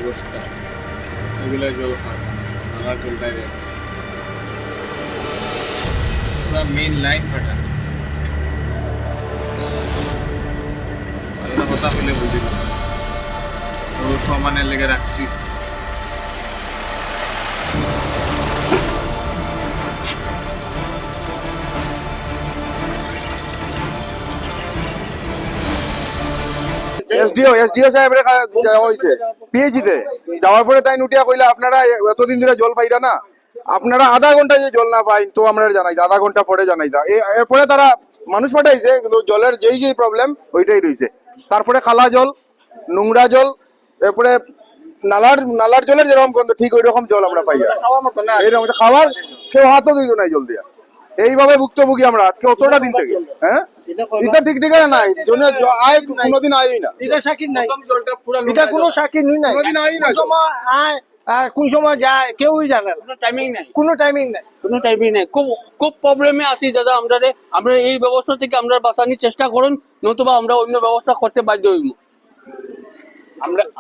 অবস্থা, এগুলো জল খান, নালার জল ডাইরেক্ট পুরো মেইন লাইন ফাটা। আল্লাহ কথা বলে বুঝি না, ও সমানের লেগে রাখছি। এসডিও সাহেবের যাওয়া হয়েছে পিএইচিতে, যাওয়ার পরে তাই নুটিয়া কইলা আপনারা এতদিন ধরে জল পাইরা না, আপনারা আধা ঘন্টা যে জল না পাইন তো আমরা জানাই, আধা ঘন্টা পরে জানাই। এরপরে তারা মানুষ পাঠাইছে, কিন্তু জলের যেই প্রবলেম ওইটাই রয়েছে। তারপরে খালা জল, নোংরা জল, এরপরে নালার জলের যেরকম গন্ধ ঠিক ওই রকম জল আমরা পাই। এইরকম খাওয়ার কেউ হাতও দিত নাই জল দিয়া। এইভাবে ভুক্তভোগী আমরা আজকে অতটা দিন থেকে। হ্যাঁ, এটা ঠিক ঠিকানা নাই, আয় কোনোদিন আয়ই না, এটা সাকির নাই, এটা কোনো সাকির নাই, কোনোদিন আয়ই না। আয় আর কোন সময় যায় কেউই জানে না, কোনো টাইমিং নাই। খুব প্রবলেমে আছি দাদা। আমরা এই ব্যবস্থা থেকে আমরা বাঁচানোর চেষ্টা করুন, নতুবা আমরা অন্য ব্যবস্থা করতে বাধ্য হইব।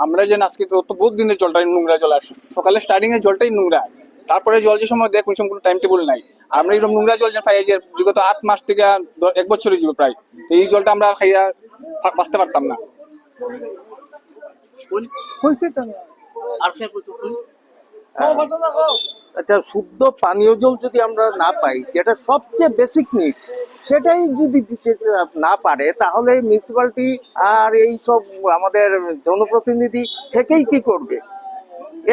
আমরা যে আজকে তো বহুত দিনের জলটাই নোংরা জল আসে, সকালে স্টার্টিং এর জলটাই নোংরা, তারপরে জল যে সময় দেখ কোন সময় কোনো টাইম টেবিল নাই। আমরা এরকম নোংরা জল যে পাই যে বিগত 8 মাস থেকে 1 বছর হয়ে যাবে প্রায়, তো এই জলটা আমরা খাইয়া বাঁচতে পারতাম না। আচ্ছা, শুদ্ধ পানীয় জল যদি আমরা না পাই, যেটা সবচেয়ে বেসিক নিড, সেটাই যদি দিতে না পারে, তাহলে মিউনিসিপ্যালিটি আর এই সব আমাদের জনপ্রতিনিধি থেকেই কি করবে?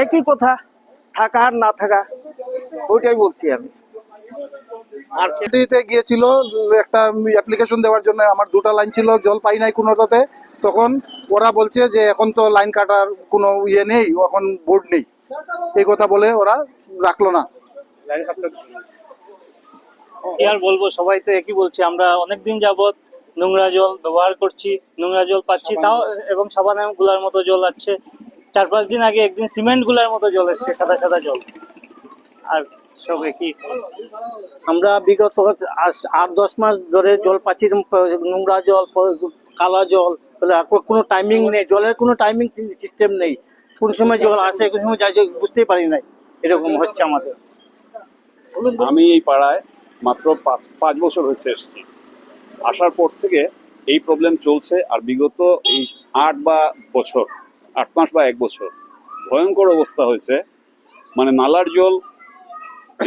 একই কথা, থাকা আর না থাকা, ওইটাই বলছি আমি। আর কেটিতে গিয়েছিল একটা অ্যাপ্লিকেশন দেওয়ার জন্য, আমার 2টা লাইন ছিল, জল পাই নাই কোনোটাতে। তখন ওরা বলছে যে এখন তো লাইন কাটার কোনো ইয়ে নেই, এখন বোর্ড নেই, এই কথা বলে ওরা রাখলো না। কি আর বলবো, সবাই তো একই বলছে। আমরা অনেকদিন যাবত নোংরা জল ব্যবহার করছি, নোংরা জল পাচ্ছি তাও, এবং সাবানের গুলার মতো জল আসছে। 4-5 দিন আগে একদিন সিমেন্ট গুলার মতো জল এসছে, সাদা সাদা জল। আর সব একই। আমরা বিগত 8-10 মাস ধরে জল পাচ্ছি, নোংরা জল, কালা জল, কোনো টাইমিং নেই, জলের কোনো টাইমিং সিস্টেম নেই। কোন সময় জল আসে, কোন সময় যায় বুঝতেই পারি নাই, এরকম হচ্ছে আমাদের। আমি এই পাড়ায় মাত্র 5 বছর হয়েছে এসেছি। আসার পর থেকে এই প্রবলেম চলছে, আর বিগত এই 8 মাস বা 1 বছর ভয়ঙ্কর অবস্থা হয়েছে। মানে নালার জল,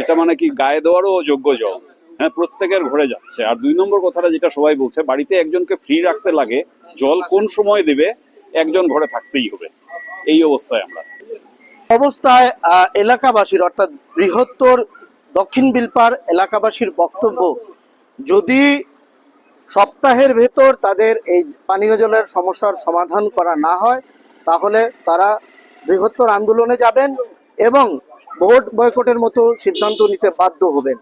এটা মানে কি গায়ে দেওয়ারও যোগ্য জল, হ্যাঁ, প্রত্যেকের ঘরে যাচ্ছে। আর 2 নম্বর কথাটা যেটা সবাই বলছে, বাড়িতে একজনকে ফ্রি রাখতে লাগে, জল কোন সময় দেবে, একজন ঘরে থাকতেই হবে। এই অবস্থায় আমরা অবস্থায় এলাকাবাসীর, অর্থাৎ বৃহত্তর দক্ষিণ বিলপাড় এলাকাবাসীর বক্তব্য, যদি সপ্তাহের ভেতর তাদের এই পানীয় জলের সমস্যার সমাধান করা না হয়, তাহলে তারা বৃহত্তর আন্দোলনে যাবেন এবং ভোট বয়কটের মতো সিদ্ধান্ত নিতে বাধ্য হবেন।